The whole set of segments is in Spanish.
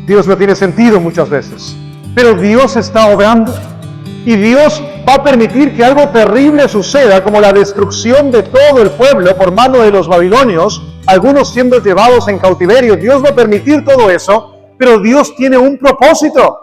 Dios no tiene sentido muchas veces, pero Dios está obrando y Dios va a permitir que algo terrible suceda, como la destrucción de todo el pueblo por mano de los babilonios, algunos siendo llevados en cautiverio. Dios va a permitir todo eso, pero Dios tiene un propósito.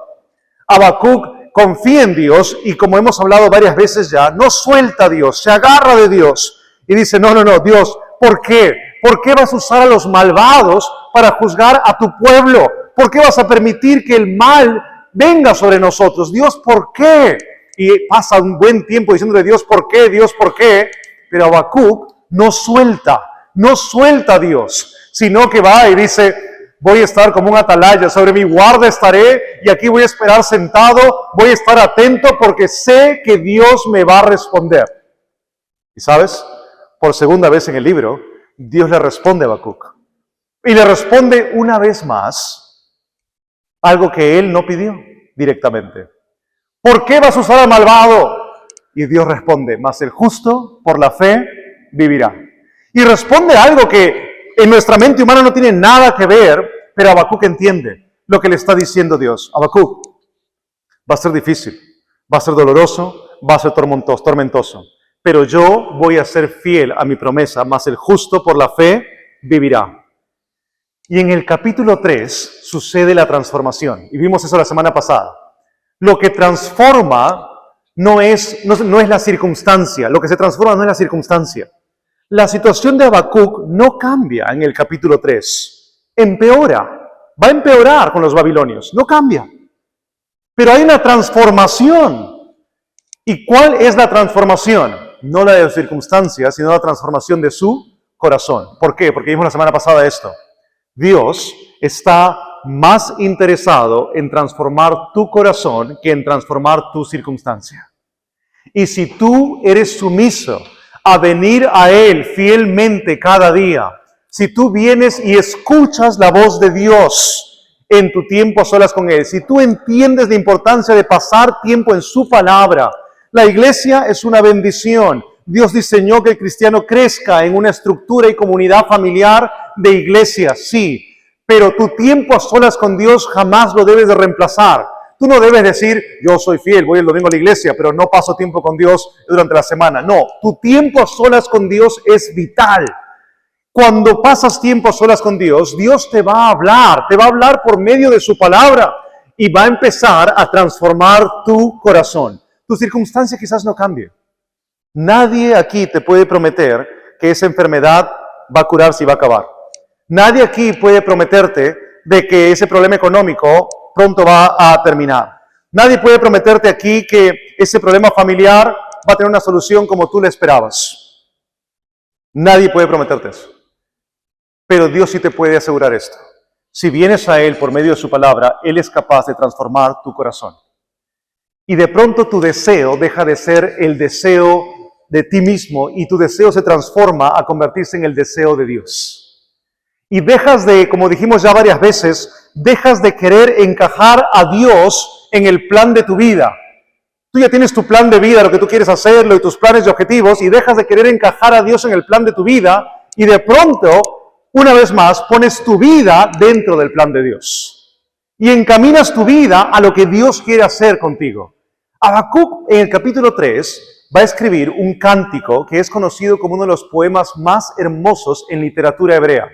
Habacuc confía en Dios y, como hemos hablado varias veces ya, no suelta a Dios, se agarra de Dios y dice, no, Dios, ¿por qué? ¿Por qué vas a usar a los malvados para juzgar a tu pueblo? ¿Por qué vas a permitir que el mal venga sobre nosotros? Dios, ¿por qué? Y pasa un buen tiempo diciéndole, Dios, ¿por qué? Dios, ¿por qué? Pero Habacuc no suelta a Dios, sino que va y dice, voy a estar como un atalaya, sobre mi guarda estaré y aquí voy a esperar sentado, voy a estar atento porque sé que Dios me va a responder. ¿Y sabes? Por segunda vez en el libro, Dios le responde a Habacuc. Y le responde una vez más algo que él no pidió directamente. ¿Por qué vas a usar al malvado? Y Dios responde, mas el justo por la fe vivirá. Y responde algo que en nuestra mente humana no tiene nada que ver, pero Habacuc entiende lo que le está diciendo Dios. Habacuc, va a ser difícil, va a ser doloroso, va a ser tormentoso, pero yo voy a ser fiel a mi promesa, mas el justo por la fe vivirá. Y en el capítulo 3 sucede la transformación, y vimos eso la semana pasada. Lo que transforma no es la circunstancia, lo que se transforma no es la circunstancia. La situación de Habacuc no cambia en el capítulo 3, empeora, va a empeorar con los babilonios, no cambia. Pero hay una transformación. ¿Y cuál es la transformación? No la de las circunstancias, sino la transformación de su corazón. ¿Por qué? Porque vimos la semana pasada esto. Dios está más interesado en transformar tu corazón que en transformar tu circunstancia. Y si tú eres sumiso a venir a Él fielmente cada día, si tú vienes y escuchas la voz de Dios en tu tiempo a solas con Él, si tú entiendes la importancia de pasar tiempo en su palabra, la iglesia es una bendición. Dios diseñó que el cristiano crezca en una estructura y comunidad familiar de iglesia, sí. Pero tu tiempo a solas con Dios jamás lo debes de reemplazar. Tú no debes decir, yo soy fiel, voy el domingo a la iglesia, pero no paso tiempo con Dios durante la semana. No, tu tiempo a solas con Dios es vital. Cuando pasas tiempo a solas con Dios, Dios te va a hablar por medio de su palabra y va a empezar a transformar tu corazón. Tu circunstancia quizás no cambie. Nadie aquí te puede prometer que esa enfermedad va a curarse y va a acabar. Nadie aquí puede prometerte de que ese problema económico pronto va a terminar. Nadie puede prometerte aquí que ese problema familiar va a tener una solución como tú le esperabas. Nadie puede prometerte eso. Pero Dios sí te puede asegurar esto. Si vienes a Él por medio de su palabra, Él es capaz de transformar tu corazón. Y de pronto tu deseo deja de ser el deseo de ti mismo y tu deseo se transforma a convertirse en el deseo de Dios. Y dejas de, como dijimos ya varias veces, dejas de querer encajar a Dios en el plan de tu vida. Tú ya tienes tu plan de vida, lo que tú quieres hacerlo y tus planes y objetivos, y dejas de querer encajar a Dios en el plan de tu vida, y de pronto, una vez más, pones tu vida dentro del plan de Dios. Y encaminas tu vida a lo que Dios quiere hacer contigo. Habacuc, en el capítulo 3, va a escribir un cántico que es conocido como uno de los poemas más hermosos en literatura hebrea.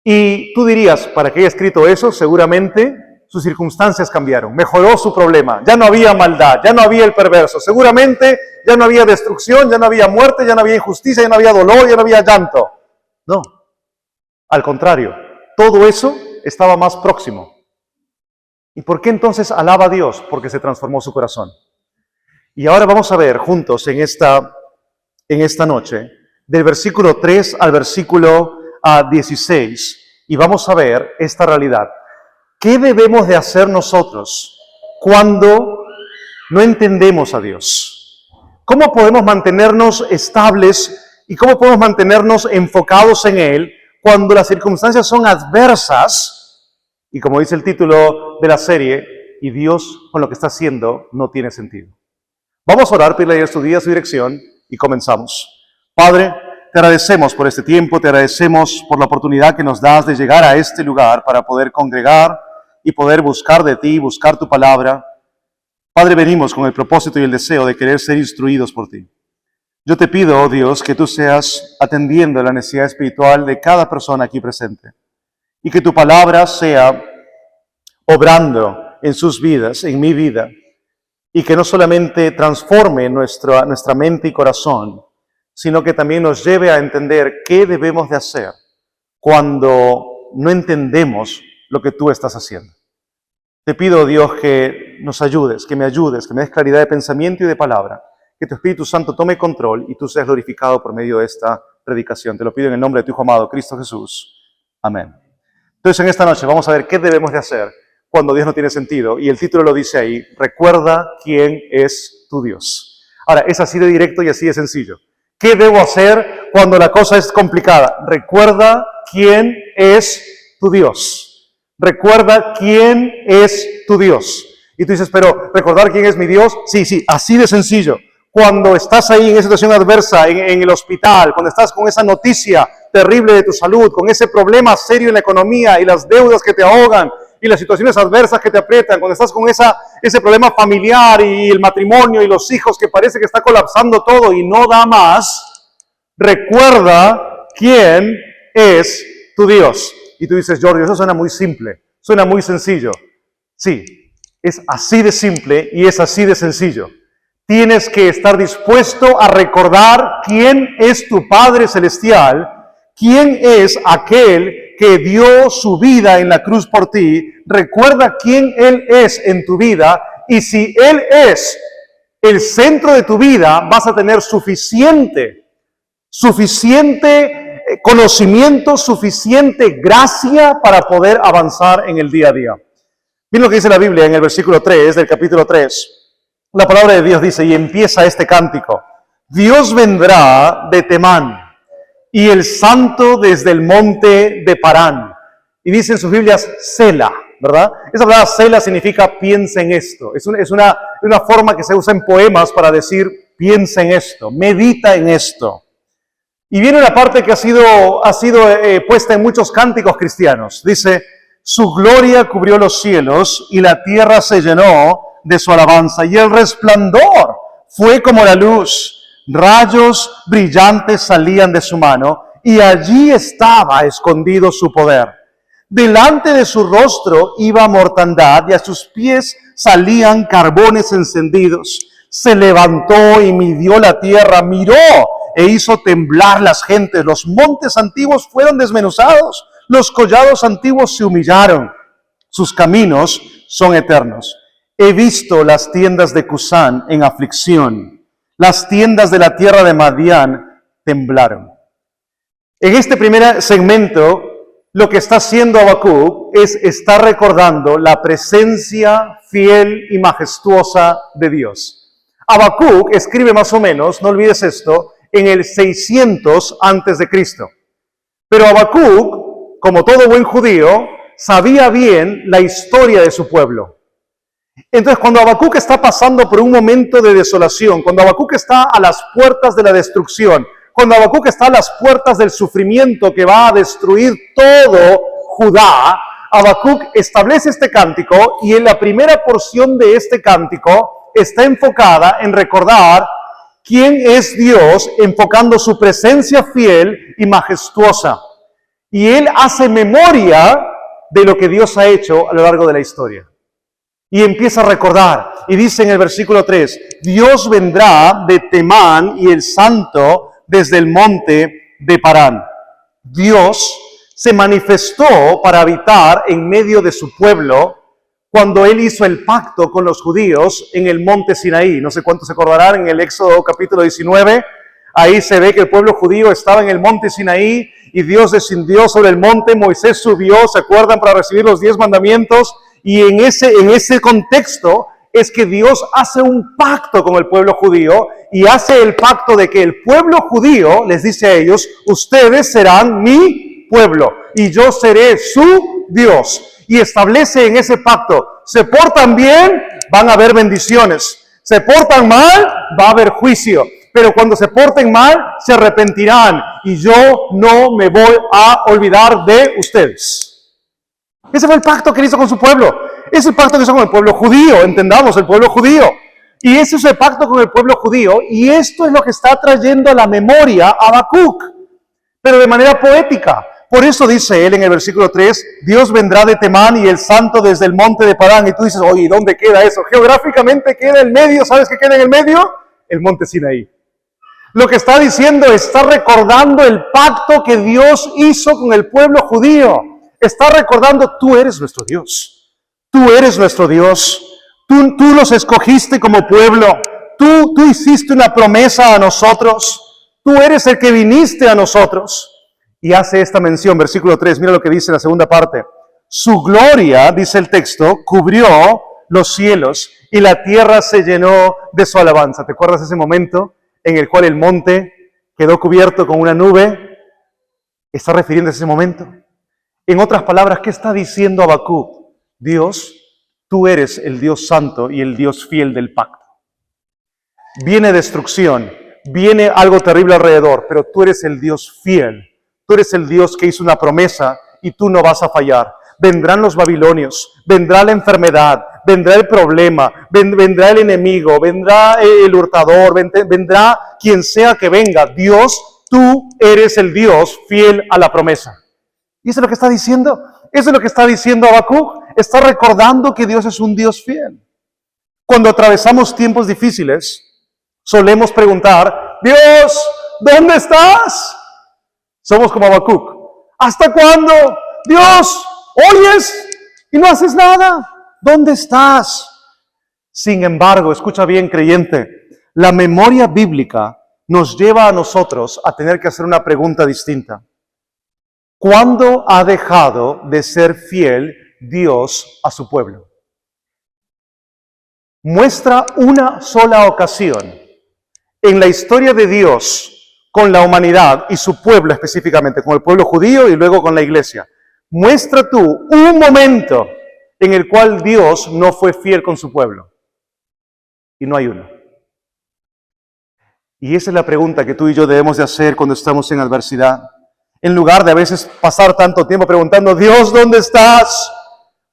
Y tú dirías, ¿para qué haya escrito eso? Seguramente sus circunstancias cambiaron, mejoró su problema, ya no había maldad, ya no había el perverso, seguramente ya no había destrucción, ya no había muerte, ya no había injusticia, ya no había dolor, ya no había llanto. No, al contrario, todo eso estaba más próximo. ¿Y por qué entonces alaba a Dios? Porque se transformó su corazón. Y ahora vamos a ver juntos en esta noche, del versículo 3 al versículo 16, y vamos a ver esta realidad. ¿Qué debemos de hacer nosotros cuando no entendemos a Dios? ¿Cómo podemos mantenernos estables y cómo podemos mantenernos enfocados en Él cuando las circunstancias son adversas? Y como dice el título de la serie, y Dios con lo que está haciendo no tiene sentido. Vamos a orar, pedirle a Dios su guía, su dirección, y comenzamos. Padre, te agradecemos por este tiempo, te agradecemos por la oportunidad que nos das de llegar a este lugar para poder congregar y poder buscar de ti, buscar tu palabra. Padre, venimos con el propósito y el deseo de querer ser instruidos por ti. Yo te pido, oh Dios, que tú seas atendiendo la necesidad espiritual de cada persona aquí presente y que tu palabra sea obrando en sus vidas, en mi vida, y que no solamente transforme nuestra mente y corazón, sino que también nos lleve a entender qué debemos de hacer cuando no entendemos lo que tú estás haciendo. Te pido, Dios, que nos ayudes, que me des claridad de pensamiento y de palabra, que tu Espíritu Santo tome control y tú seas glorificado por medio de esta predicación. Te lo pido en el nombre de tu Hijo amado, Cristo Jesús. Amén. Entonces, en esta noche vamos a ver qué debemos de hacer cuando Dios no tiene sentido. Y el título lo dice ahí: recuerda quién es tu Dios. Ahora, es así de directo y así de sencillo. ¿Qué debo hacer cuando la cosa es complicada? Recuerda quién es tu Dios. Recuerda quién es tu Dios. Y tú dices, pero ¿recordar quién es mi Dios? Sí, así de sencillo. Cuando estás ahí en esa situación adversa, en el hospital, cuando estás con esa noticia terrible de tu salud, con ese problema serio en la economía y las deudas que te ahogan y las situaciones adversas que te aprietan, cuando estás con ese problema familiar y el matrimonio y los hijos que parece que está colapsando todo y no da más, recuerda quién es tu Dios. Y tú dices, Jordi, eso suena muy simple, suena muy sencillo. Sí, es así de simple y es así de sencillo. Tienes que estar dispuesto a recordar quién es tu Padre Celestial, quién es aquel que dio su vida en la cruz por ti. Recuerda quién Él es en tu vida, y si Él es el centro de tu vida, vas a tener suficiente conocimiento, suficiente gracia para poder avanzar en el día a día. Miren lo que dice la Biblia en el versículo 3 del capítulo 3. La palabra de Dios dice, y empieza este cántico: Dios vendrá de Temán, y el santo desde el monte de Parán. Y dice en sus Biblias, Sela, ¿verdad? Esa palabra Sela significa piensa en esto. Es una forma que se usa en poemas para decir piensa en esto, medita en esto. Y viene una parte que ha sido puesta en muchos cánticos cristianos. Dice, su gloria cubrió los cielos y la tierra se llenó de su alabanza, y el resplandor fue como la luz, rayos brillantes salían de su mano, y allí estaba escondido su poder. Delante de su rostro iba mortandad, y a sus pies salían carbones encendidos. Se levantó y midió la tierra, miró e hizo temblar las gentes. Los montes antiguos fueron desmenuzados, los collados antiguos se humillaron. Sus caminos son eternos. He visto las tiendas de Cusán en aflicción. Las tiendas de la tierra de Madián temblaron. En este primer segmento, lo que está haciendo Habacuc está recordando la presencia fiel y majestuosa de Dios. Habacuc escribe más o menos, no olvides esto, en el 600 antes de Cristo. Pero Habacuc, como todo buen judío, sabía bien la historia de su pueblo. Entonces, cuando Habacuc está pasando por un momento de desolación, cuando Habacuc está a las puertas de la destrucción, cuando Habacuc está a las puertas del sufrimiento que va a destruir todo Judá, Habacuc establece este cántico, y en la primera porción de este cántico está enfocada en recordar quién es Dios, enfocando su presencia fiel y majestuosa. Y él hace memoria de lo que Dios ha hecho a lo largo de la historia. Y empieza a recordar, y dice en el versículo 3, Dios vendrá de Temán y el santo desde el monte de Parán. Dios se manifestó para habitar en medio de su pueblo cuando Él hizo el pacto con los judíos en el monte Sinaí. No sé cuántos se acordarán, en el Éxodo capítulo 19, ahí se ve que el pueblo judío estaba en el monte Sinaí y Dios descendió sobre el monte, Moisés subió, ¿se acuerdan?, para recibir los 10 mandamientos. Y en ese contexto es que Dios hace un pacto con el pueblo judío, y hace el pacto de que el pueblo judío les dice a ellos, ustedes serán mi pueblo y yo seré su Dios. Y establece en ese pacto, se portan bien, van a haber bendiciones. Se portan mal, va a haber juicio. pero cuando se porten mal, se arrepentirán, y yo no me voy a olvidar de ustedes. Ese fue el pacto que él hizo con su pueblo. Es el pacto que hizo con el pueblo judío, entendamos, el pueblo judío. Y ese es el pacto con el pueblo judío, y esto es lo que está trayendo a la memoria a Habacuc, pero de manera poética. Por eso dice él en el versículo 3, Dios vendrá de Temán y el santo desde el monte de Parán. Y tú dices, oye, ¿dónde queda eso? Geográficamente queda en el medio. ¿Sabes qué queda en el medio? El monte Sinaí. Lo que está diciendo, está recordando el pacto que Dios hizo con el pueblo judío. Está recordando, tú eres nuestro Dios. Tú eres nuestro Dios. Tú los escogiste como pueblo. Tú hiciste una promesa a nosotros. Tú eres el que viniste a nosotros. Y hace esta mención, versículo 3, mira lo que dice en la segunda parte. Su gloria, dice el texto, cubrió los cielos y la tierra se llenó de su alabanza. ¿Te acuerdas ese momento en el cual el monte quedó cubierto con una nube? Está refiriéndose a ese momento. En otras palabras, ¿qué está diciendo Habacuc? Dios, tú eres el Dios santo y el Dios fiel del pacto. Viene destrucción, viene algo terrible alrededor, pero tú eres el Dios fiel. Tú eres el Dios que hizo una promesa y tú no vas a fallar. Vendrán los babilonios, vendrá la enfermedad, vendrá el problema, vendrá el enemigo, vendrá el hurtador, vendrá quien sea que venga. Dios, tú eres el Dios fiel a la promesa. ¿Y eso es lo que está diciendo? Eso es lo que está diciendo Habacuc. Está recordando que Dios es un Dios fiel. Cuando atravesamos tiempos difíciles, solemos preguntar, Dios, ¿dónde estás? Somos como Habacuc. ¿Hasta cuándo? Dios, oyes y no haces nada. ¿Dónde estás? Sin embargo, escucha bien, creyente, la memoria bíblica nos lleva a nosotros a tener que hacer una pregunta distinta. ¿Cuándo ha dejado de ser fiel Dios a su pueblo? Muestra una sola ocasión en la historia de Dios con la humanidad y su pueblo específicamente, con el pueblo judío y luego con la iglesia. Muestra tú un momento en el cual Dios no fue fiel con su pueblo. Y no hay uno. Y esa es la pregunta que tú y yo debemos de hacer cuando estamos en adversidad. En lugar de a veces pasar tanto tiempo preguntando, Dios, ¿dónde estás?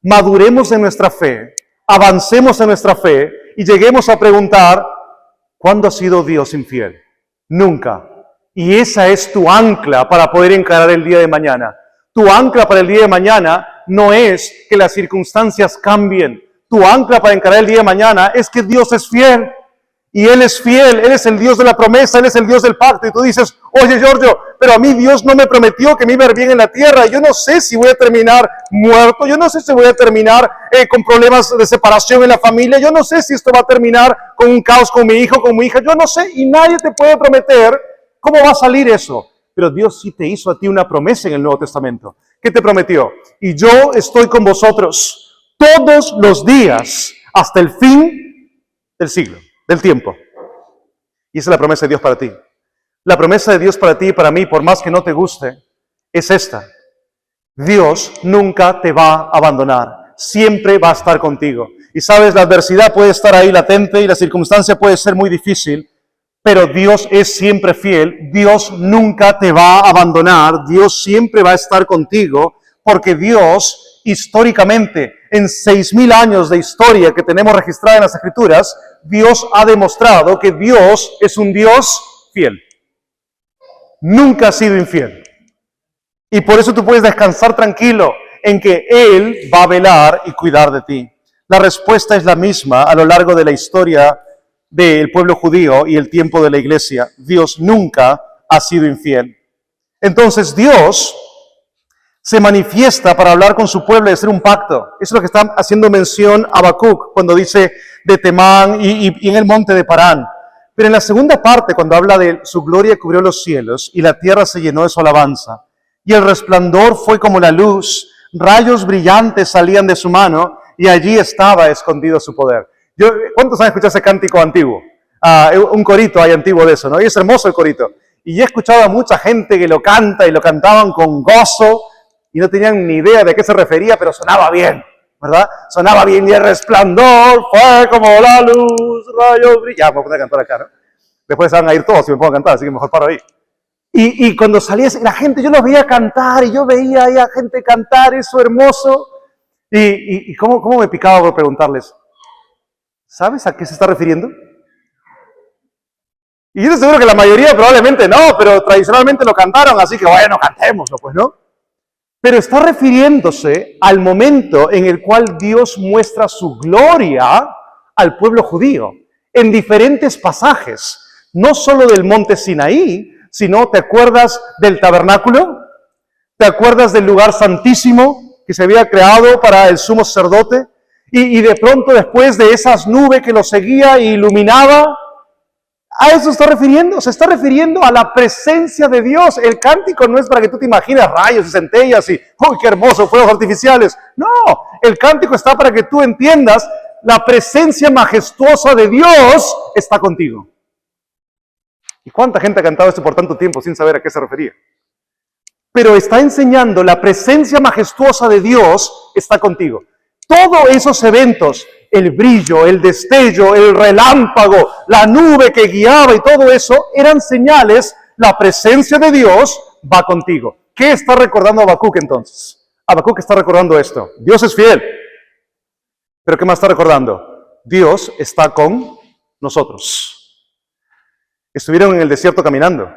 Maduremos en nuestra fe, avancemos en nuestra fe y lleguemos a preguntar, ¿cuándo ha sido Dios infiel? Nunca. Y esa es tu ancla para poder encarar el día de mañana. Tu ancla para el día de mañana no es que las circunstancias cambien. Tu ancla para encarar el día de mañana es que Dios es fiel. Y Él es fiel, Él es el Dios de la promesa, Él es el Dios del pacto. Y tú dices, oye Giorgio, pero a mí Dios no me prometió que me iba a ir bien en la tierra. Yo no sé si voy a terminar muerto, yo no sé si voy a terminar con problemas de separación en la familia, yo no sé si esto va a terminar con un caos con mi hijo, con mi hija, yo no sé. Y nadie te puede prometer cómo va a salir eso. Pero Dios sí te hizo a ti una promesa en el Nuevo Testamento. ¿Qué te prometió? Y yo estoy con vosotros todos los días hasta el fin del siglo. Del tiempo. Y esa es la promesa de Dios para ti. La promesa de Dios para ti y para mí, por más que no te guste, es esta. Dios nunca te va a abandonar. Siempre va a estar contigo. Y sabes, la adversidad puede estar ahí latente y la circunstancia puede ser muy difícil, pero Dios es siempre fiel. Dios nunca te va a abandonar. Dios siempre va a estar contigo, porque Dios, históricamente, en 6,000 años de historia que tenemos registrada en las Escrituras, Dios ha demostrado que Dios es un Dios fiel. Nunca ha sido infiel. Y por eso tú puedes descansar tranquilo en que Él va a velar y cuidar de ti. La respuesta es la misma a lo largo de la historia del pueblo judío y el tiempo de la iglesia. Dios nunca ha sido infiel. Entonces Dios se manifiesta para hablar con su pueblo y hacer un pacto. Eso es lo que está haciendo mención Habacuc cuando dice de Temán y en el monte de Parán. Pero en la segunda parte, cuando habla de su gloria cubrió los cielos y la tierra se llenó de su alabanza, y el resplandor fue como la luz, rayos brillantes salían de su mano y allí estaba escondido su poder. ¿Cuántos han escuchado ese cántico antiguo? Un corito hay antiguo de eso, ¿no? Y es hermoso el corito. Y he escuchado a mucha gente que lo canta y lo cantaban con gozo, y no tenían ni idea de qué se refería, pero sonaba bien, ¿verdad? Sonaba bien, y el resplandor fue como la luz, rayos brillantes. Ya, me voy a poner a cantar acá, ¿no? Después se van a ir todos si me pongo a cantar, así que mejor paro ahí. Y cuando salía la gente, yo los veía cantar y yo veía ahí a gente cantar, eso hermoso. Y cómo me picaba por preguntarles, ¿sabes a qué se está refiriendo? Y yo estoy seguro que la mayoría probablemente no, pero tradicionalmente lo cantaron, así que bueno, cantémoslo, pues, ¿no? Pero está refiriéndose al momento en el cual Dios muestra su gloria al pueblo judío, en diferentes pasajes, no solo del monte Sinaí, sino, ¿te acuerdas del tabernáculo? ¿Te acuerdas del lugar santísimo que se había creado para el sumo sacerdote? Y de pronto después de esas nubes que lo seguía e iluminaba, a eso está refiriendo, se está refiriendo a la presencia de Dios. El cántico no es para que tú te imagines rayos y centellas y ¡uy, qué hermoso! Fuegos artificiales. No, el cántico está para que tú entiendas la presencia majestuosa de Dios está contigo. ¿Y cuánta gente ha cantado esto por tanto tiempo sin saber a qué se refería? Pero está enseñando la presencia majestuosa de Dios está contigo. Todos esos eventos, el brillo, el destello, el relámpago, la nube que guiaba y todo eso, eran señales, la presencia de Dios va contigo. ¿Qué está recordando Habacuc entonces? Habacuc está recordando esto. Dios es fiel. ¿Pero qué más está recordando? Dios está con nosotros. Estuvieron en el desierto caminando,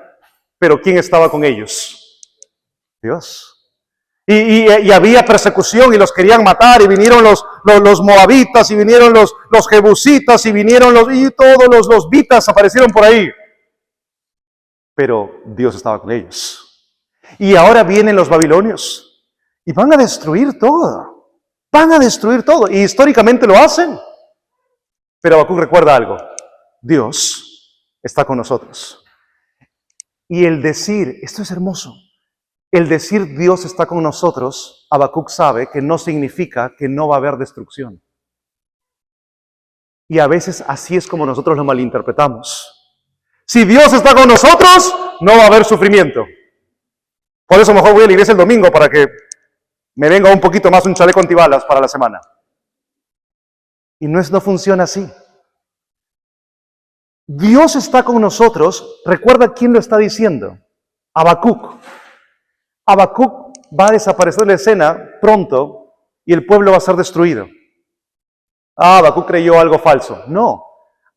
pero ¿quién estaba con ellos? Dios. Y había persecución y los querían matar y vinieron los moabitas y vinieron los jebusitas y vinieron y todos los vitas aparecieron por ahí. Pero Dios estaba con ellos. Y ahora vienen los babilonios y van a destruir todo. Van a destruir todo y históricamente lo hacen. Pero Habacuc recuerda algo. Dios está con nosotros. Y el decir, esto es hermoso, el decir Dios está con nosotros, Habacuc sabe que no significa que no va a haber destrucción. Y a veces así es como nosotros lo malinterpretamos. Si Dios está con nosotros, no va a haber sufrimiento. Por eso mejor voy a la iglesia el domingo para que me venga un poquito más un chaleco antibalas para la semana. Y no funciona así. Dios está con nosotros. Recuerda quién lo está diciendo. Habacuc. Habacuc va a desaparecer de la escena pronto y el pueblo va a ser destruido. Habacuc creyó algo falso. No.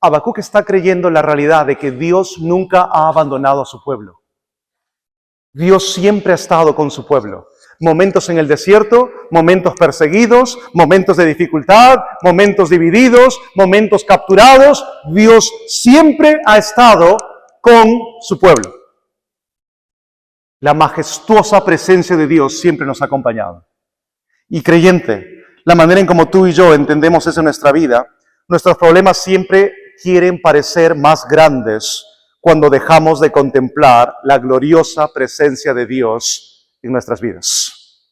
Habacuc está creyendo la realidad de que Dios nunca ha abandonado a su pueblo. Dios siempre ha estado con su pueblo. Momentos en el desierto, momentos perseguidos, momentos de dificultad, momentos divididos, momentos capturados. Dios siempre ha estado con su pueblo. La majestuosa presencia de Dios siempre nos ha acompañado. Y creyente, la manera en como tú y yo entendemos eso en nuestra vida, nuestros problemas siempre quieren parecer más grandes cuando dejamos de contemplar la gloriosa presencia de Dios en nuestras vidas.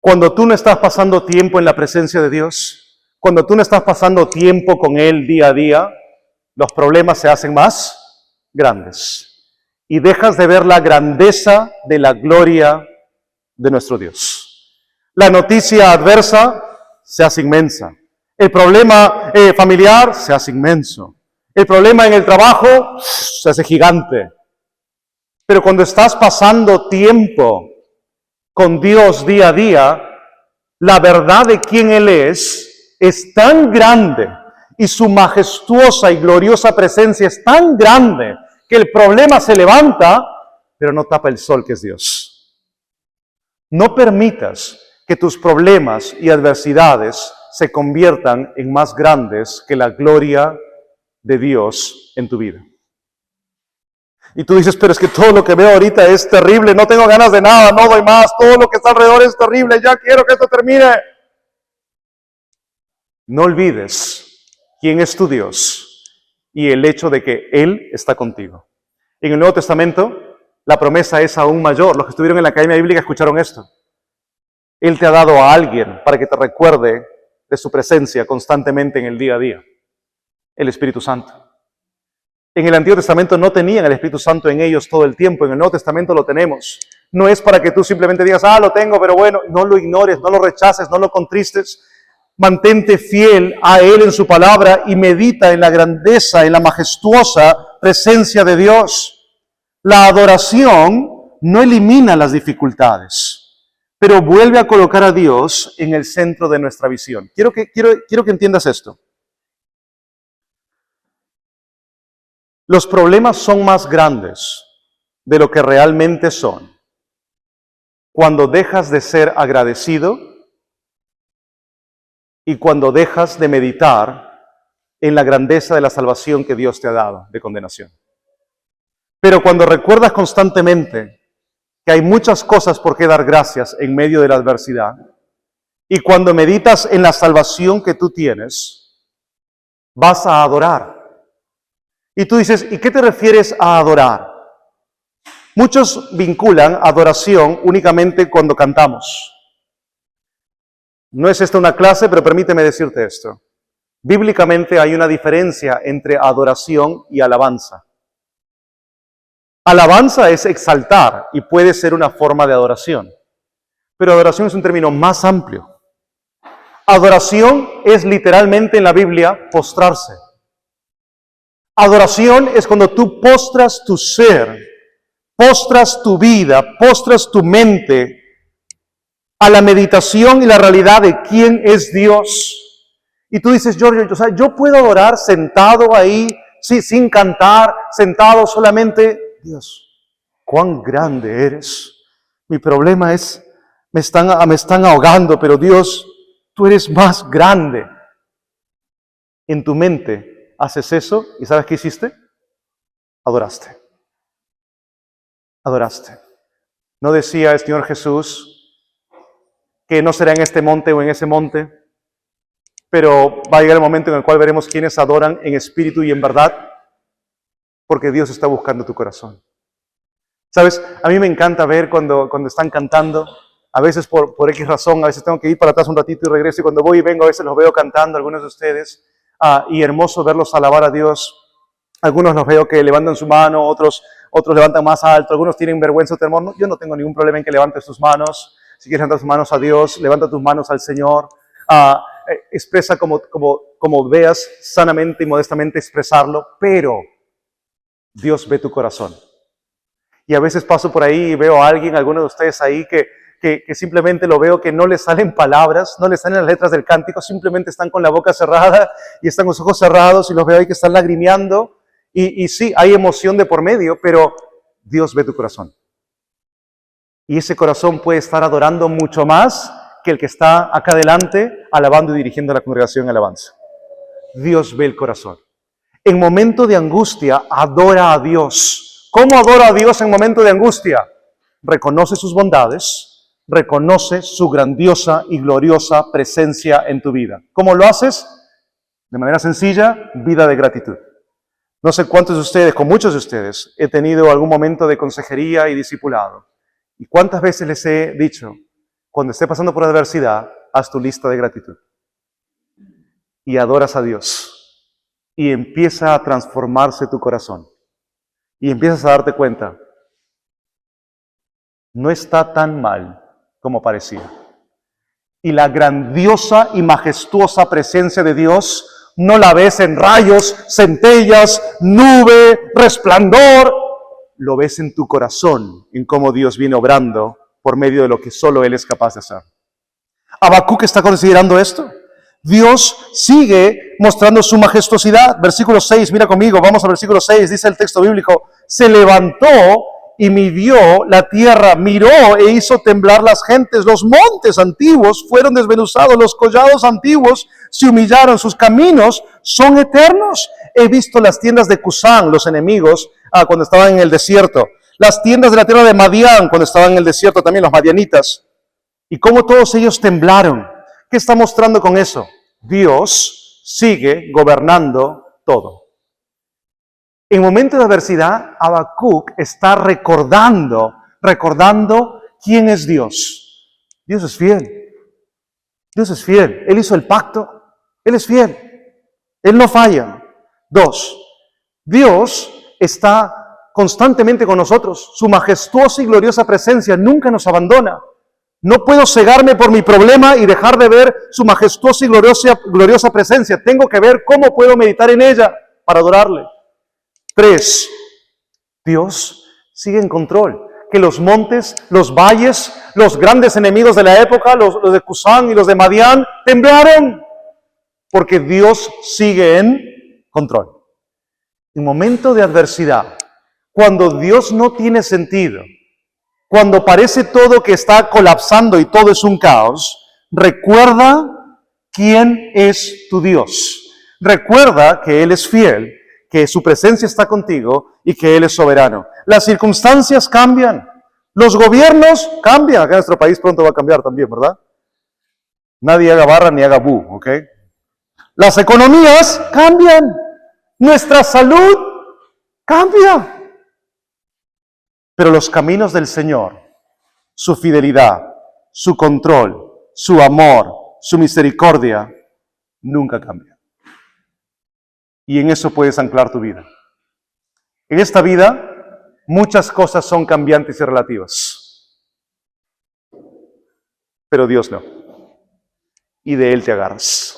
Cuando tú no estás pasando tiempo en la presencia de Dios, cuando tú no estás pasando tiempo con Él día a día, los problemas se hacen más grandes. Y dejas de ver la grandeza de la gloria de nuestro Dios. La noticia adversa se hace inmensa. El problema familiar se hace inmenso. El problema en el trabajo se hace gigante. Pero cuando estás pasando tiempo con Dios día a día, la verdad de quién Él es tan grande y su majestuosa y gloriosa presencia es tan grande que el problema se levanta, pero no tapa el sol que es Dios. No permitas que tus problemas y adversidades se conviertan en más grandes que la gloria de Dios en tu vida. Y tú dices, pero es que todo lo que veo ahorita es terrible, no tengo ganas de nada, no doy más, todo lo que está alrededor es terrible, ya quiero que esto termine. No olvides quién es tu Dios y el hecho de que Él está contigo. En el Nuevo Testamento, la promesa es aún mayor. Los que estuvieron en la Academia Bíblica escucharon esto. Él te ha dado a alguien para que te recuerde de su presencia constantemente en el día a día. El Espíritu Santo. En el Antiguo Testamento no tenían el Espíritu Santo en ellos todo el tiempo. En el Nuevo Testamento lo tenemos. No es para que tú simplemente digas, lo tengo, pero bueno, no lo ignores, no lo rechaces, no lo contristes. Mantente fiel a Él en su palabra y medita en la grandeza, en la majestuosa presencia de Dios. La adoración no elimina las dificultades, pero vuelve a colocar a Dios en el centro de nuestra visión. Quiero que entiendas esto. Los problemas son más grandes de lo que realmente son cuando dejas de ser agradecido y cuando dejas de meditar en la grandeza de la salvación que Dios te ha dado de condenación. Pero cuando recuerdas constantemente que hay muchas cosas por qué dar gracias en medio de la adversidad, y cuando meditas en la salvación que tú tienes, vas a adorar. Y tú dices, ¿y qué te refieres a adorar? Muchos vinculan adoración únicamente cuando cantamos. No es esta una clase, pero permíteme decirte esto. Bíblicamente hay una diferencia entre adoración y alabanza. Alabanza es exaltar y puede ser una forma de adoración. Pero adoración es un término más amplio. Adoración es literalmente en la Biblia postrarse. Adoración es cuando tú postras tu ser, postras tu vida, postras tu mente a la meditación y la realidad de quién es Dios. Y tú dices, Giorgio, yo puedo adorar sentado ahí, sí, sin cantar, sentado solamente. Dios, cuán grande eres. Mi problema es, me están ahogando, pero Dios, tú eres más grande. En tu mente haces eso y ¿sabes qué hiciste? Adoraste. Adoraste. No decía el Señor Jesús que no será en este monte o en ese monte, pero va a llegar el momento en el cual veremos quiénes adoran en espíritu y en verdad, porque Dios está buscando tu corazón. ¿Sabes? A mí me encanta ver cuando están cantando, a veces por X razón, a veces tengo que ir para atrás un ratito y regreso, y cuando voy y vengo a veces los veo cantando, algunos de ustedes, y hermoso verlos alabar a Dios. Algunos los veo que levantan su mano, otros levantan más alto, algunos tienen vergüenza o temor. No, yo no tengo ningún problema en que levantes tus manos. Si quieres levantar tus manos a Dios, levanta tus manos al Señor. Expresa como veas sanamente y modestamente expresarlo, pero Dios ve tu corazón. Y a veces paso por ahí y veo a alguien, alguno de ustedes ahí, que simplemente lo veo que no les salen palabras, no les salen las letras del cántico, simplemente están con la boca cerrada y están con los ojos cerrados y los veo ahí que están lagrimeando. Y sí, hay emoción de por medio, pero Dios ve tu corazón. Y ese corazón puede estar adorando mucho más que el que está acá adelante alabando y dirigiendo a la congregación en alabanza. Dios ve el corazón. En momento de angustia, adora a Dios. ¿Cómo adora a Dios en momento de angustia? Reconoce sus bondades, reconoce su grandiosa y gloriosa presencia en tu vida. ¿Cómo lo haces? De manera sencilla, vida de gratitud. No sé cuántos de ustedes, con muchos de ustedes, he tenido algún momento de consejería y discipulado. ¿Y cuántas veces les he dicho, cuando esté pasando por adversidad, haz tu lista de gratitud? Y adoras a Dios. Y empieza a transformarse tu corazón. Y empiezas a darte cuenta, no está tan mal como parecía. Y la grandiosa y majestuosa presencia de Dios no la ves en rayos, centellas, nube, resplandor. Lo ves en tu corazón, en cómo Dios viene obrando por medio de lo que solo Él es capaz de hacer. Habacuc está considerando esto. Dios sigue mostrando su majestuosidad. Versículo 6, mira conmigo, vamos al versículo 6, dice el texto bíblico, se levantó y midió la tierra, miró e hizo temblar las gentes, los montes antiguos fueron desmenuzados, los collados antiguos se humillaron, sus caminos son eternos. He visto las tiendas de Cusán, los enemigos, cuando estaban en el desierto, las tiendas de la tierra de Madián, cuando estaban en el desierto también, los madianitas, y cómo todos ellos temblaron. ¿Qué está mostrando con eso? Dios sigue gobernando todo. En momentos de adversidad, Habacuc está recordando quién es Dios. Dios es fiel. Dios es fiel. Él hizo el pacto. Él es fiel. Él no falla. 2. Dios está constantemente con nosotros. Su majestuosa y gloriosa presencia nunca nos abandona. No puedo cegarme por mi problema y dejar de ver su majestuosa y gloriosa presencia. Tengo que ver cómo puedo meditar en ella para adorarle. 3. Dios sigue en control. Que los montes, los valles, los grandes enemigos de la época, los de Cusán y los de Madián, temblaron. Porque Dios sigue en control. En momento de adversidad, cuando Dios no tiene sentido, cuando parece todo que está colapsando y todo es un caos, recuerda quién es tu Dios. Recuerda que Él es fiel, que su presencia está contigo y que Él es soberano. Las circunstancias cambian, los gobiernos cambian. Acá en nuestro país pronto va a cambiar también, ¿verdad? Nadie haga barra ni haga bu, ¿ok? Las economías cambian, nuestra salud cambia. Pero los caminos del Señor, su fidelidad, su control, su amor, su misericordia, nunca cambian. Y en eso puedes anclar tu vida. En esta vida, muchas cosas son cambiantes y relativas. Pero Dios no. Y de Él te agarras.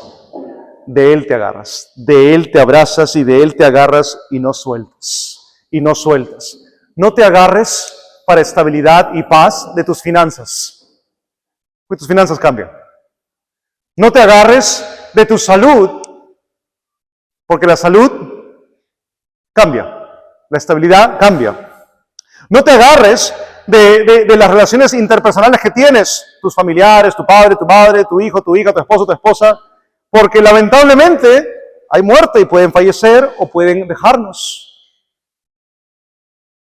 De Él te agarras. De Él te abrazas y de Él te agarras y no sueltas. Y no sueltas. No te agarres para estabilidad y paz de tus finanzas. Porque tus finanzas cambian. No te agarres de tu salud, porque la salud cambia. La estabilidad cambia. No te agarres de las relaciones interpersonales que tienes, tus familiares, tu padre, tu madre, tu hijo, tu hija, tu esposo, tu esposa, porque lamentablemente hay muerte y pueden fallecer o pueden dejarnos.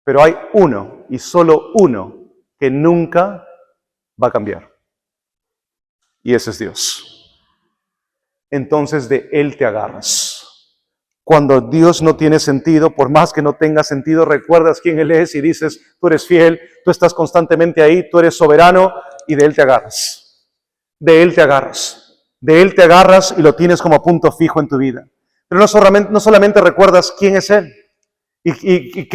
Pero hay uno, y solo uno, que nunca va a cambiar. Y ese es Dios. Entonces de Él te agarras. Cuando Dios no tiene sentido, por más que no tenga sentido, recuerdas quién Él es y dices, tú eres fiel, tú estás constantemente ahí, tú eres soberano, y de Él te agarras. De Él te agarras. De Él te agarras y lo tienes como punto fijo en tu vida. Pero no solamente recuerdas quién es Él, y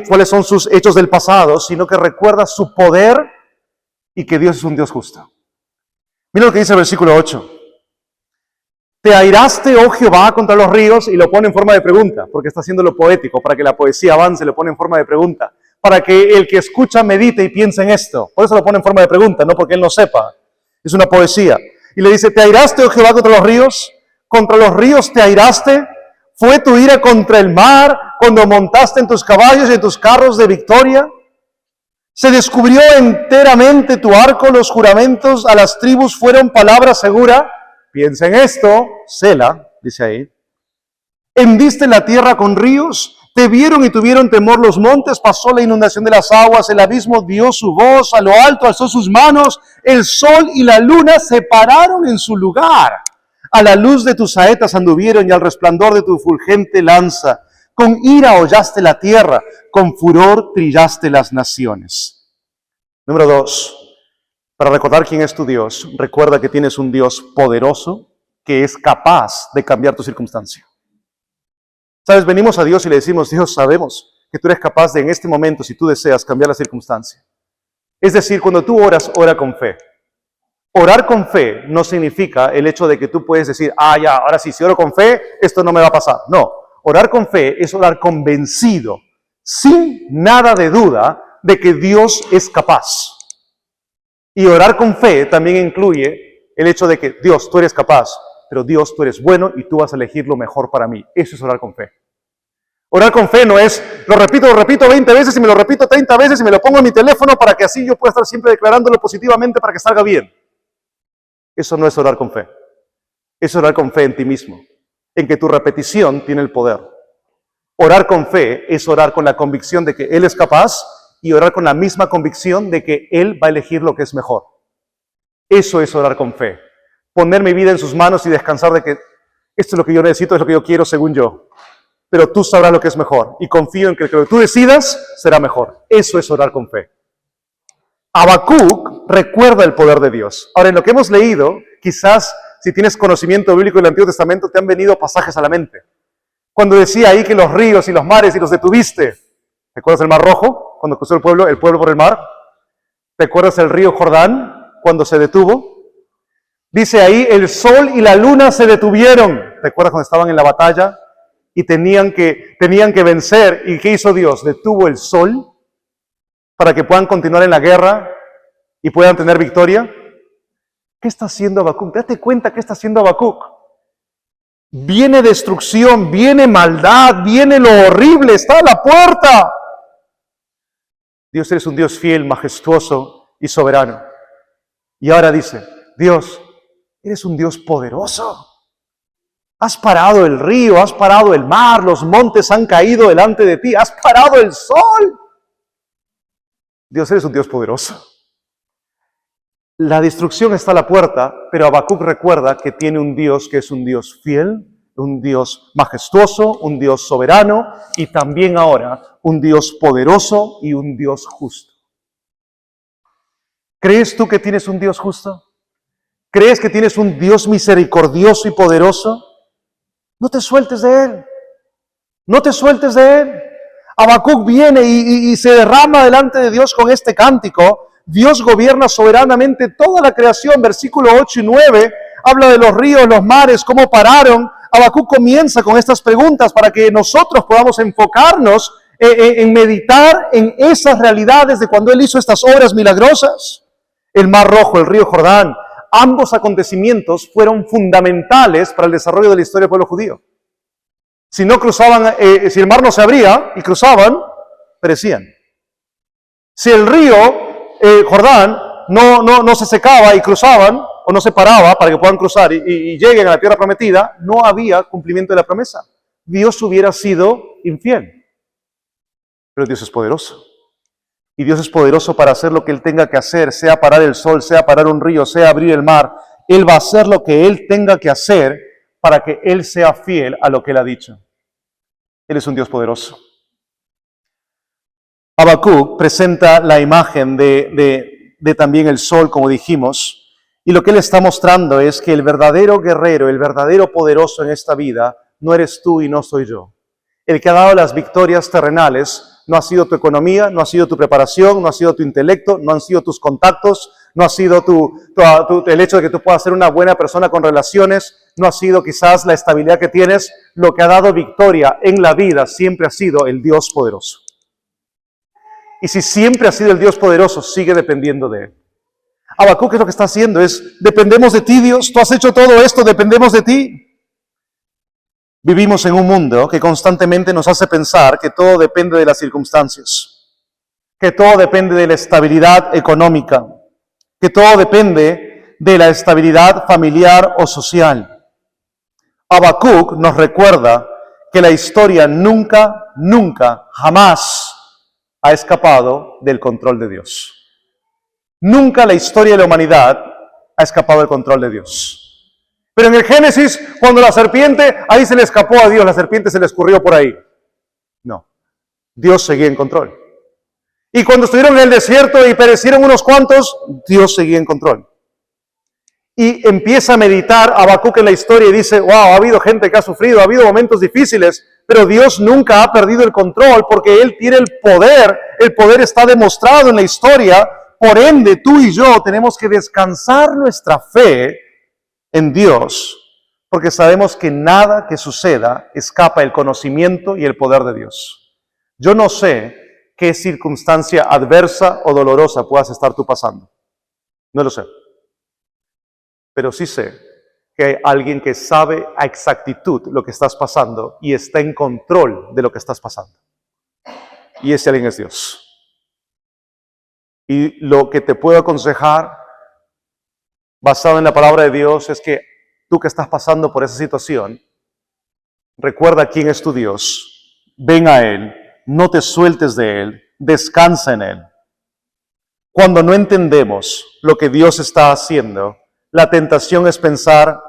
cuáles son sus hechos del pasado, sino que recuerda su poder y que Dios es un Dios justo. Mira lo que dice el versículo 8. Te airaste, oh Jehová, contra los ríos, y lo pone en forma de pregunta, porque está haciendo lo poético, para que la poesía avance, lo pone en forma de pregunta, para que el que escucha medite y piense en esto. Por eso lo pone en forma de pregunta, no porque él no sepa. Es una poesía. Y le dice, ¿te airaste, oh Jehová, contra los ríos? ¿Contra los ríos te airaste? ¿Fue tu ira contra el mar cuando montaste en tus caballos y en tus carros de victoria? ¿Se descubrió enteramente tu arco, los juramentos a las tribus fueron palabra segura? Piensa en esto, Sela, dice ahí. ¿Hendiste la tierra con ríos? ¿Te vieron y tuvieron temor los montes? Pasó la inundación de las aguas, el abismo dio su voz, a lo alto alzó sus manos, el sol y la luna se pararon en su lugar. A la luz de tus saetas anduvieron y al resplandor de tu fulgente lanza. Con ira hollaste la tierra, con furor trillaste las naciones. Número 2. Para recordar quién es tu Dios, recuerda que tienes un Dios poderoso que es capaz de cambiar tu circunstancia. ¿Sabes? Venimos a Dios y le decimos, Dios, sabemos que tú eres capaz de en este momento, si tú deseas, cambiar la circunstancia. Es decir, cuando tú oras, ora con fe. Orar con fe no significa el hecho de que tú puedes decir, ya, ahora sí, si oro con fe, esto no me va a pasar. No, orar con fe es orar convencido, sin nada de duda, de que Dios es capaz. Y orar con fe también incluye el hecho de que Dios, tú eres capaz, pero Dios, tú eres bueno y tú vas a elegir lo mejor para mí. Eso es orar con fe. Orar con fe no es, lo repito 20 veces y me lo repito 30 veces y me lo pongo en mi teléfono para que así yo pueda estar siempre declarándolo positivamente para que salga bien. Eso no es orar con fe. Es orar con fe en ti mismo, en que tu repetición tiene el poder. Orar con fe es orar con la convicción de que Él es capaz y orar con la misma convicción de que Él va a elegir lo que es mejor. Eso es orar con fe. Poner mi vida en sus manos y descansar de que esto es lo que yo necesito, es lo que yo quiero según yo. Pero tú sabrás lo que es mejor y confío en que lo que tú decidas será mejor. Eso es orar con fe. Habacuc recuerda el poder de Dios. Ahora, en lo que hemos leído, quizás si tienes conocimiento bíblico del Antiguo Testamento, te han venido pasajes a la mente. Cuando decía ahí que los ríos y los mares y los detuviste. ¿Recuerdas el Mar Rojo? Cuando cruzó el pueblo por el mar. ¿Te acuerdas del río Jordán cuando se detuvo? Dice ahí, el sol y la luna se detuvieron. ¿Te acuerdas cuando estaban en la batalla y tenían que vencer? ¿Y qué hizo Dios? Detuvo el sol para que puedan continuar en la guerra y puedan tener victoria. ¿Qué está haciendo Habacuc? Date cuenta qué está haciendo Habacuc. Viene destrucción, viene maldad, viene lo horrible, está a la puerta. Dios, eres un Dios fiel, majestuoso y soberano. Y ahora dice, Dios, eres un Dios poderoso. Has parado el río, has parado el mar, los montes han caído delante de ti, has parado el sol. Dios, eres un Dios poderoso. La destrucción está a la puerta, pero Habacuc recuerda que tiene un Dios que es un Dios fiel, un Dios majestuoso, un Dios soberano y también ahora un Dios poderoso y un Dios justo. ¿Crees tú que tienes un Dios justo? ¿Crees que tienes un Dios misericordioso y poderoso? No te sueltes de Él. No te sueltes de Él. Habacuc viene y se derrama delante de Dios con este cántico. Dios gobierna soberanamente toda la creación. Versículo 8 y 9 habla de los ríos, los mares, cómo pararon. Habacuc comienza con estas preguntas para que nosotros podamos enfocarnos en meditar en esas realidades de cuando Él hizo estas obras milagrosas. El Mar Rojo, el río Jordán, ambos acontecimientos fueron fundamentales para el desarrollo de la historia del pueblo judío. Si no cruzaban, si el mar no se abría y cruzaban, perecían. Si el río Jordán no se secaba y cruzaban, o no se paraba para que puedan cruzar y lleguen a la tierra prometida, no había cumplimiento de la promesa. Dios hubiera sido infiel. Pero Dios es poderoso. Y Dios es poderoso para hacer lo que Él tenga que hacer, sea parar el sol, sea parar un río, sea abrir el mar. Él va a hacer lo que Él tenga que hacer para que Él sea fiel a lo que Él ha dicho. Él es un Dios poderoso. Habacuc presenta la imagen de también el sol, como dijimos, y lo que Él está mostrando es que el verdadero guerrero, el verdadero poderoso en esta vida, no eres tú y no soy yo. El que ha dado las victorias terrenales no ha sido tu economía, no ha sido tu preparación, no ha sido tu intelecto, no han sido tus contactos, no ha sido el hecho de que tú puedas ser una buena persona con relaciones, no ha sido quizás la estabilidad que tienes. Lo que ha dado victoria en la vida siempre ha sido el Dios poderoso. Y si siempre ha sido el Dios poderoso, sigue dependiendo de Él. Habacuc, es lo que está haciendo, dependemos de ti, Dios, tú has hecho todo esto, dependemos de ti. Vivimos en un mundo que constantemente nos hace pensar que todo depende de las circunstancias, que todo depende de la estabilidad económica, que todo depende de la estabilidad familiar o social. Habacuc nos recuerda que la historia nunca, jamás ha escapado del control de Dios. Nunca la historia de la humanidad ha escapado del control de Dios. Pero en el Génesis, cuando la serpiente, ahí se le escapó a Dios, la serpiente se le escurrió por ahí. No, Dios seguía en control. Y cuando estuvieron en el desierto y perecieron unos cuantos, Dios seguía en control. Y empieza a meditar Habacuc en la historia y dice, wow, ha habido gente que ha sufrido, ha habido momentos difíciles, pero Dios nunca ha perdido el control porque Él tiene el poder está demostrado en la historia, por ende tú y yo tenemos que descansar nuestra fe en Dios, porque sabemos que nada que suceda escapa el conocimiento y el poder de Dios. Yo no sé qué circunstancia adversa o dolorosa puedas estar tú pasando. No lo sé. Pero sí sé que hay alguien que sabe a exactitud lo que estás pasando y está en control de lo que estás pasando. Y ese alguien es Dios. Y lo que te puedo aconsejar, basado en la palabra de Dios, es que tú que estás pasando por esa situación, recuerda quién es tu Dios, ven a Él, no te sueltes de Él, descansa en Él. Cuando no entendemos lo que Dios está haciendo, la tentación es pensar,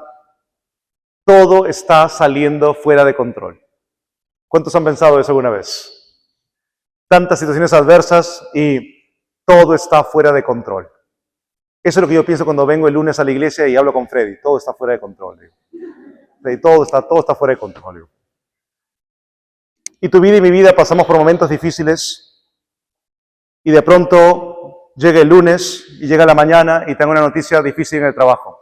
todo está saliendo fuera de control. ¿Cuántos han pensado eso alguna vez? Tantas situaciones adversas y todo está fuera de control. Eso es lo que yo pienso cuando vengo el lunes a la iglesia y hablo con Freddy. Todo está fuera de control. Freddy, todo está fuera de control. Y tu vida y mi vida pasamos por momentos difíciles y de pronto llega el lunes y llega la mañana y tengo una noticia difícil en el trabajo.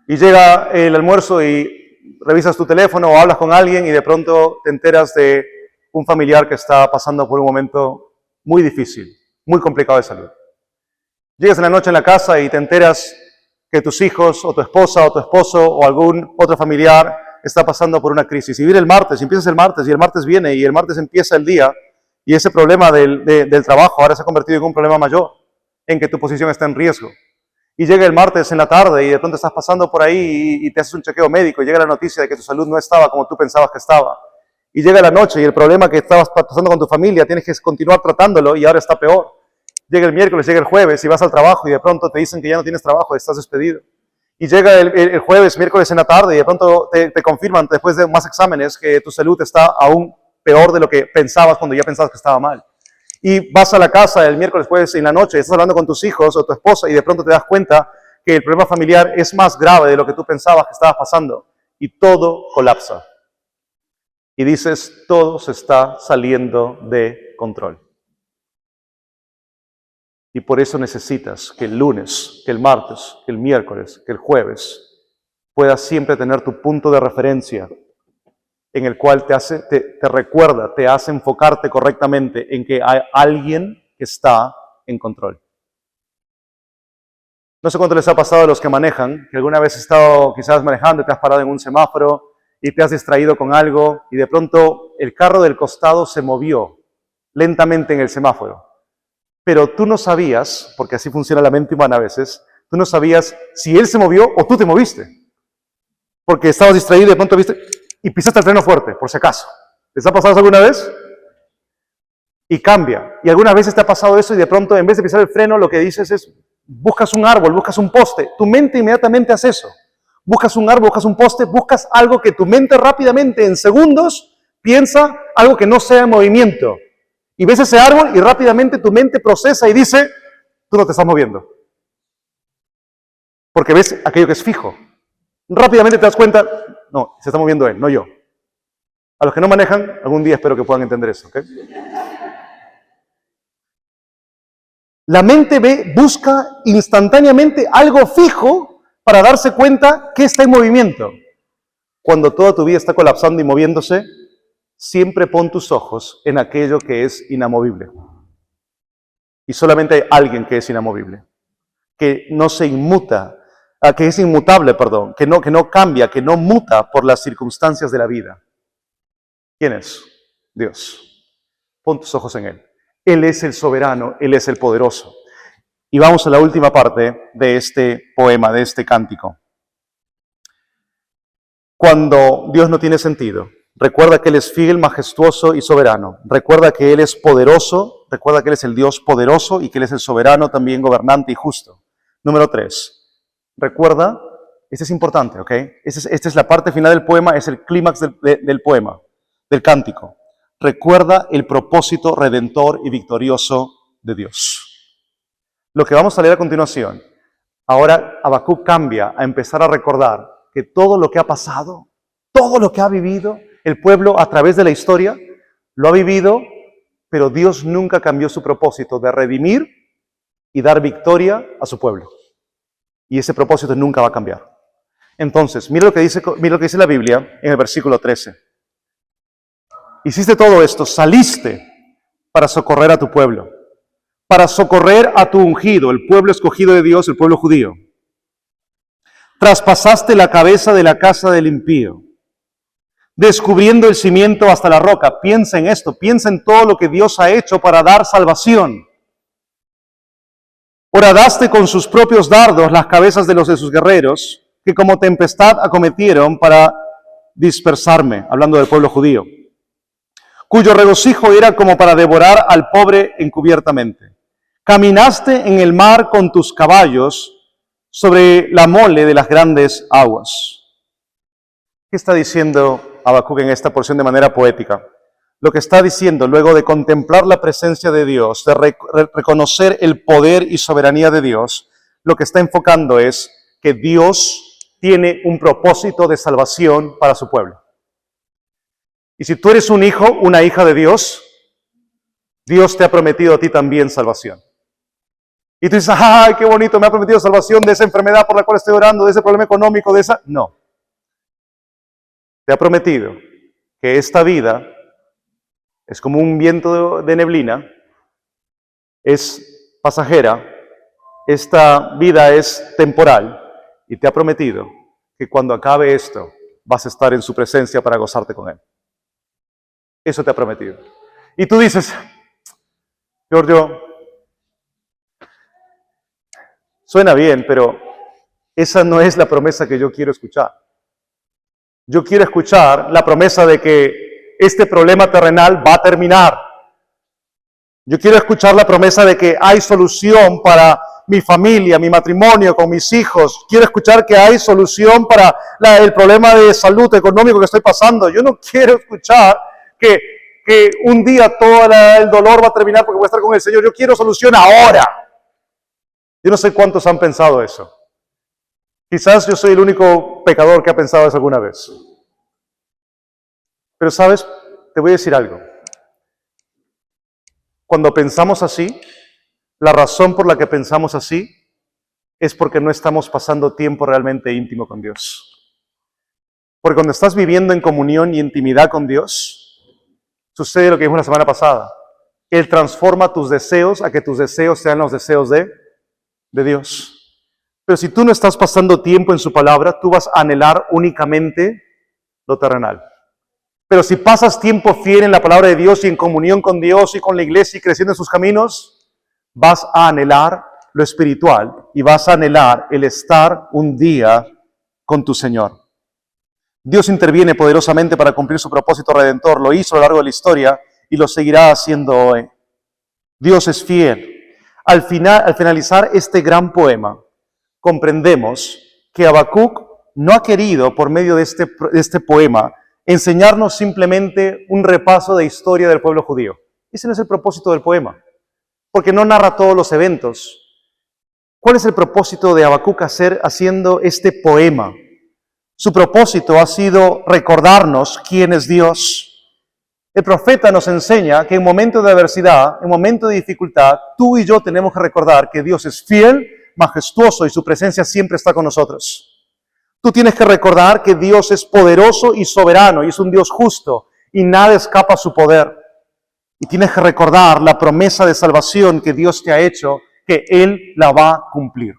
Y llega el almuerzo y revisas tu teléfono o hablas con alguien y de pronto te enteras de un familiar que está pasando por un momento muy difícil, muy complicado de salud. Llegas en la noche en la casa y te enteras que tus hijos o tu esposa o tu esposo o algún otro familiar está pasando por una crisis. Y viene el martes, y empiezas el martes, y el martes viene, y el martes empieza el día, y ese problema del trabajo ahora se ha convertido en un problema mayor, en que tu posición está en riesgo. Y llega el martes en la tarde, y de pronto estás pasando por ahí y te haces un chequeo médico, y llega la noticia de que tu salud no estaba como tú pensabas que estaba. Y llega la noche, y el problema que estabas pasando con tu familia, tienes que continuar tratándolo, y ahora está peor. Llega el miércoles, llega el jueves, y vas al trabajo, y de pronto te dicen que ya no tienes trabajo, y estás despedido. Y llega el jueves, miércoles en la tarde, y de pronto te confirman, después de más exámenes, que tu salud está aún peor de lo que pensabas cuando ya pensabas que estaba mal. Y vas a la casa el miércoles, jueves en la noche, estás hablando con tus hijos o tu esposa, y de pronto te das cuenta que el problema familiar es más grave de lo que tú pensabas que estaba pasando. Y todo colapsa. Y dices, todo se está saliendo de control. Y por eso necesitas que el lunes, que el martes, que el miércoles, que el jueves puedas siempre tener tu punto de referencia en el cual te recuerda, te hace enfocarte correctamente en que hay alguien que está en control. No sé cuánto les ha pasado a los que manejan, que alguna vez has estado quizás manejando y te has parado en un semáforo y te has distraído con algo y de pronto el carro del costado se movió lentamente en el semáforo. Pero tú no sabías, porque así funciona la mente humana a veces, tú no sabías si él se movió o tú te moviste. Porque estabas distraído y de pronto viste y pisaste el freno fuerte, por si acaso. ¿Les ha pasado eso alguna vez? Y cambia. Y algunas veces te ha pasado eso y de pronto en vez de pisar el freno lo que dices es, buscas un árbol, buscas un poste. Tu mente inmediatamente hace eso. Buscas un árbol, buscas un poste, buscas algo que tu mente rápidamente, en segundos, piensa algo que no sea en movimiento. Y ves ese árbol y rápidamente tu mente procesa y dice, tú no te estás moviendo. Porque ves aquello que es fijo. Rápidamente te das cuenta, no, se está moviendo él, no yo. A los que no manejan, algún día espero que puedan entender eso, ¿ok? La mente busca instantáneamente algo fijo para darse cuenta que está en movimiento. Cuando toda tu vida está colapsando y moviéndose, siempre pon tus ojos en aquello que es inamovible. Y solamente hay alguien que es inamovible, que no se inmuta, que es inmutable, perdón, que no cambia, que no muta por las circunstancias de la vida. ¿Quién es? Dios. Pon tus ojos en Él. Él es el soberano, Él es el poderoso. Y vamos a la última parte de este poema, de este cántico. Cuando Dios no tiene sentido, recuerda que Él es fiel, majestuoso y soberano. Recuerda que Él es poderoso, recuerda que Él es el Dios poderoso y que Él es el soberano, también gobernante y justo. Número 3. Recuerda, este es importante, ¿ok? Esta es la parte final del poema, es el clímax del poema, del cántico. Recuerda el propósito redentor y victorioso de Dios. Lo que vamos a leer a continuación, ahora Habacuc cambia a empezar a recordar que todo lo que ha pasado, todo lo que ha vivido el pueblo a través de la historia, lo ha vivido, pero Dios nunca cambió su propósito de redimir y dar victoria a su pueblo. Y ese propósito nunca va a cambiar. Entonces, mira lo que dice la Biblia en el versículo 13. Hiciste todo esto, saliste para socorrer a tu pueblo, para socorrer a tu ungido, el pueblo escogido de Dios, el pueblo judío. Traspasaste la cabeza de la casa del impío, descubriendo el cimiento hasta la roca. Piensa en esto, piensa en todo lo que Dios ha hecho para dar salvación. Horadaste con sus propios dardos las cabezas de sus guerreros, que como tempestad acometieron para dispersarme, hablando del pueblo judío, cuyo regocijo era como para devorar al pobre encubiertamente. Caminaste en el mar con tus caballos sobre la mole de las grandes aguas. ¿Qué está diciendo Habacuc en esta porción de manera poética? Lo que está diciendo, luego de contemplar la presencia de Dios, de reconocer el poder y soberanía de Dios, lo que está enfocando es que Dios tiene un propósito de salvación para su pueblo. Y si tú eres un hijo, una hija de Dios, Dios te ha prometido a ti también salvación. Y tú dices, ¡ay, qué bonito! Me ha prometido salvación de esa enfermedad por la cual estoy orando, de ese problema económico, de esa... No. Te ha prometido que esta vida es como un viento de neblina, es pasajera, esta vida es temporal, y te ha prometido que cuando acabe esto vas a estar en su presencia para gozarte con Él. Eso te ha prometido. Y tú dices, Giorgio, suena bien, pero esa no es la promesa que yo quiero escuchar. Yo quiero escuchar la promesa de que este problema terrenal va a terminar. Yo quiero escuchar la promesa de que hay solución para mi familia, mi matrimonio, con mis hijos. Quiero escuchar que hay solución para el problema de salud económico que estoy pasando. Yo no quiero escuchar que un día todo el dolor va a terminar porque voy a estar con el Señor. Yo quiero solución ahora. Yo no sé cuántos han pensado eso. Quizás yo soy el único pecador que ha pensado eso alguna vez. Pero sabes, te voy a decir algo. Cuando pensamos así, la razón por la que pensamos así es porque no estamos pasando tiempo realmente íntimo con Dios. Porque cuando estás viviendo en comunión y intimidad con Dios, sucede lo que vimos la semana pasada. Él transforma tus deseos a que tus deseos sean los deseos de Dios. Pero si tú no estás pasando tiempo en su palabra, tú vas a anhelar únicamente lo terrenal. Pero si pasas tiempo fiel en la palabra de Dios y en comunión con Dios y con la iglesia y creciendo en sus caminos, vas a anhelar lo espiritual y vas a anhelar el estar un día con tu Señor. Dios interviene poderosamente para cumplir su propósito redentor. Lo hizo a lo largo de la historia y lo seguirá haciendo hoy. Dios es fiel. Al finalizar este gran poema, comprendemos que Habacuc no ha querido, por medio de este poema, enseñarnos simplemente un repaso de historia del pueblo judío. Ese no es el propósito del poema, porque no narra todos los eventos. ¿Cuál es el propósito de Habacuc haciendo este poema? Su propósito ha sido recordarnos quién es Dios. El profeta nos enseña que en momentos de adversidad, en momentos de dificultad, tú y yo tenemos que recordar que Dios es fiel, majestuoso y su presencia siempre está con nosotros. Tú tienes que recordar que Dios es poderoso y soberano y es un Dios justo y nada escapa a su poder. Y tienes que recordar la promesa de salvación que Dios te ha hecho, que Él la va a cumplir.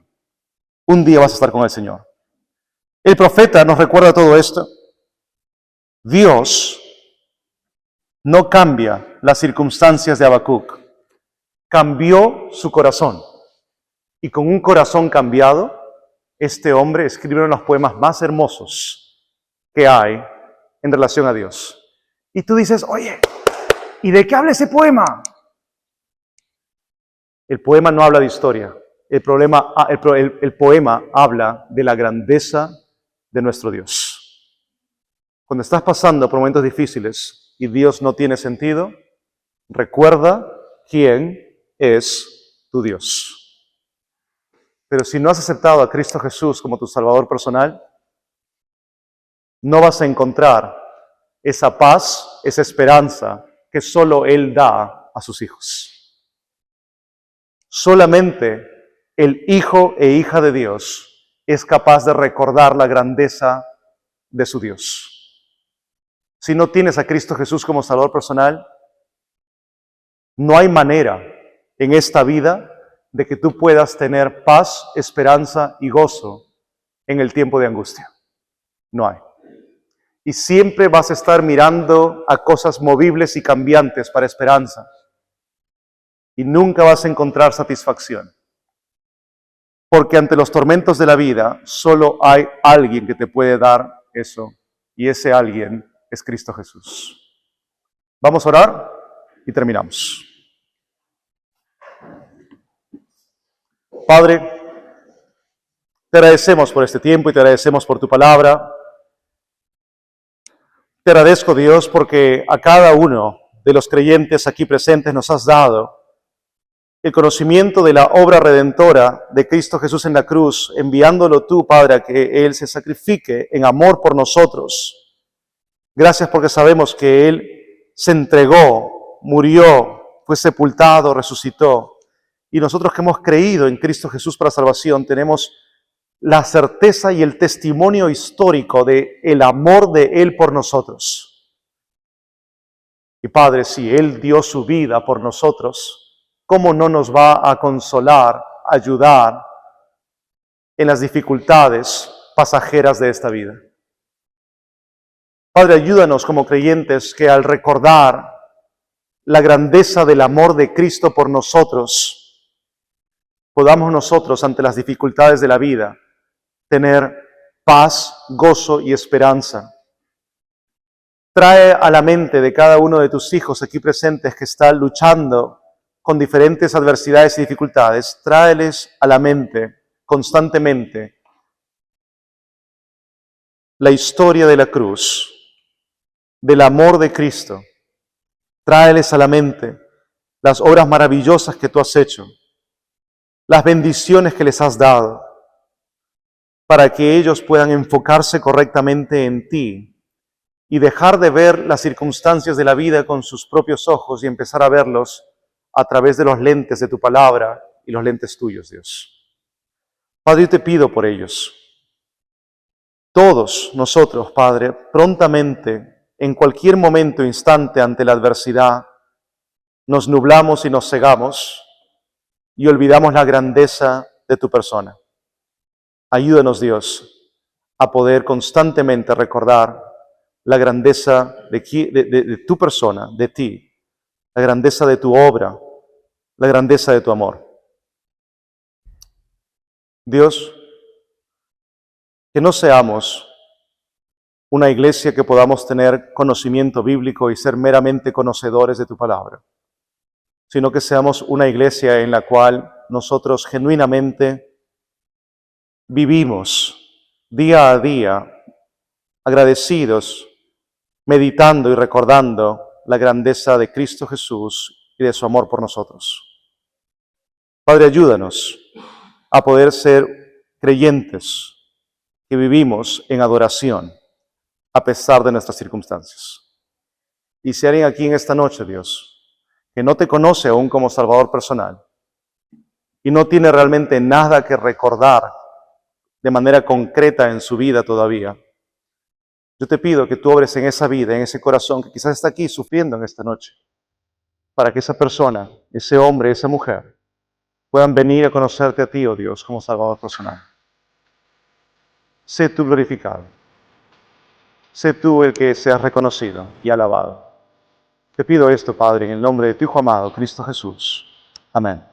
Un día vas a estar con el Señor. El profeta nos recuerda todo esto. Dios no cambia las circunstancias de Habacuc, cambió su corazón. Y con un corazón cambiado, este hombre escribe uno de los poemas más hermosos que hay en relación a Dios. Y tú dices, oye, ¿y de qué habla ese poema? El poema no habla de historia. El poema habla de la grandeza de nuestro Dios. Cuando estás pasando por momentos difíciles y Dios no tiene sentido, recuerda quién es tu Dios. Pero si no has aceptado a Cristo Jesús como tu Salvador personal, no vas a encontrar esa paz, esa esperanza que solo Él da a sus hijos. Solamente el hijo e hija de Dios es capaz de recordar la grandeza de su Dios. Si no tienes a Cristo Jesús como Salvador personal, no hay manera en esta vida de que tú puedas tener paz, esperanza y gozo en el tiempo de angustia. No hay. Y siempre vas a estar mirando a cosas movibles y cambiantes para esperanza. Y nunca vas a encontrar satisfacción. Porque ante los tormentos de la vida, solo hay alguien que te puede dar eso. Y ese alguien es Cristo Jesús. Vamos a orar y terminamos. Padre, te agradecemos por este tiempo y te agradecemos por tu palabra. Te agradezco, Dios, porque a cada uno de los creyentes aquí presentes nos has dado el conocimiento de la obra redentora de Cristo Jesús en la cruz, enviándolo tú, Padre, a que Él se sacrifique en amor por nosotros. Gracias porque sabemos que Él se entregó, murió, fue sepultado, resucitó. Y nosotros que hemos creído en Cristo Jesús para salvación, tenemos la certeza y el testimonio histórico de el amor de Él por nosotros. Y Padre, si Él dio su vida por nosotros, ¿cómo no nos va a consolar, ayudar en las dificultades pasajeras de esta vida? Padre, ayúdanos como creyentes que al recordar la grandeza del amor de Cristo por nosotros, podamos nosotros ante las dificultades de la vida tener paz, gozo y esperanza. Trae a la mente de cada uno de tus hijos aquí presentes que está luchando con diferentes adversidades y dificultades, tráeles a la mente constantemente la historia de la cruz, del amor de Cristo. Tráeles a la mente las obras maravillosas que tú has hecho, las bendiciones que les has dado, para que ellos puedan enfocarse correctamente en ti y dejar de ver las circunstancias de la vida con sus propios ojos y empezar a verlos a través de los lentes de tu palabra y los lentes tuyos, Dios. Padre, yo te pido por ellos. Todos nosotros, Padre, prontamente, en cualquier momento, instante, ante la adversidad, nos nublamos y nos cegamos y olvidamos la grandeza de tu persona. Ayúdanos, Dios, a poder constantemente recordar la grandeza de tu persona, de ti, la grandeza de tu obra, la grandeza de tu amor. Dios, que no seamos una iglesia que podamos tener conocimiento bíblico y ser meramente conocedores de tu palabra, sino que seamos una iglesia en la cual nosotros genuinamente vivimos día a día agradecidos, meditando y recordando la grandeza de Cristo Jesús y de su amor por nosotros. Padre, ayúdanos a poder ser creyentes que vivimos en adoración a pesar de nuestras circunstancias. Y si alguien aquí en esta noche, Dios, que no te conoce aún como Salvador personal y no tiene realmente nada que recordar de manera concreta en su vida todavía, yo te pido que tú obres en esa vida, en ese corazón que quizás está aquí sufriendo en esta noche, para que esa persona, ese hombre, esa mujer, puedan venir a conocerte a ti, oh Dios, como Salvador personal. Sé tú glorificado. Sé tú el que seas reconocido y alabado. Te pido esto, Padre, en el nombre de tu Hijo amado, Cristo Jesús. Amén.